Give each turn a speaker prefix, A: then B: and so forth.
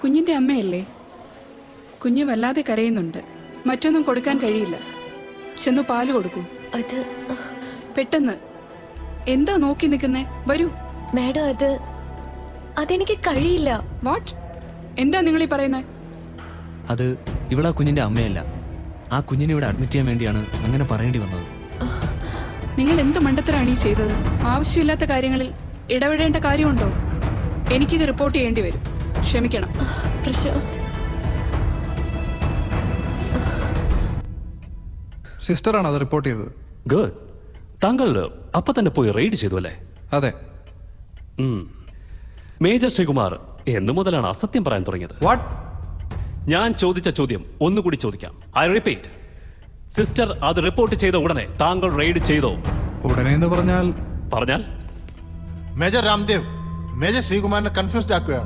A: കുഞ്ഞിന്റെ അമ്മയല്ലേ? കുഞ്ഞ് വല്ലാതെ കരയുന്നുണ്ട്. മറ്റൊന്നും കൊടുക്കാൻ കഴിയില്ല. ചെന്നു പാല് കൊടുക്കൂ.
B: അത്
A: പെട്ടെന്ന്. എന്താ നോക്കി നിൽക്കുന്നേ? വരൂ.
B: മാഡം, അതെനിക്ക് കഴിയില്ല.
A: വാട്ട്? എന്താ നിങ്ങൾ ഈ പറയുന്നത്?
C: അത് ഇവളാ കുഞ്ഞിന്റെ അമ്മയല്ല. ആ കുഞ്ഞിനെ ഇവിടെ അഡ്മിറ്റ് ചെയ്യാൻ വേണ്ടിയാണ് അങ്ങനെ പറയേണ്ടി വന്നത്.
A: നിങ്ങൾ എന്ത് മണ്ടത്തരാണ് ഈ ചെയ്തത്? ആവശ്യമില്ലാത്ത കാര്യങ്ങളിൽ ഇടപെടേണ്ട കാര്യമുണ്ടോ? എനിക്കിത് റിപ്പോർട്ട് ചെയ്യേണ്ടി വരും. ക്ഷമിക്കണം.
B: പ്രശാന്ത്,
D: സിസ്റ്ററാണ് അത് റിപ്പോർട്ട് ചെയ്തത്.
E: ഗുഡ്. താങ്കൾ അപ്പൊ തന്നെ പോയി റെയ്ഡ് ചെയ്തു അല്ലേ?
D: അതെ.
E: മേജർ ശ്രീകുമാർ എന്നു മുതലാണ് അസത്യം പറയാൻ തുടങ്ങിയത്?
D: വാട്ട്?
E: ഞാൻ ചോദിച്ച ചോദ്യം ഒന്നുകൂടി ചോദിക്കാം. I repeat. സിസ്റ്റർ അത് റിപ്പോർട്ട് ചെയ്ത ഉടനെ താങ്കൾ റെയ്ഡ് ചെയ്തോ?
D: ഉടനെ എന്ന് പറഞ്ഞാൽ
E: പറഞ്ഞാൽ
F: മേജർ രാംദേവ് മേജർ ശ്രീകുമാറിനെ കൺഫ്യൂസ്ഡ് ആക്കുകയാണ്.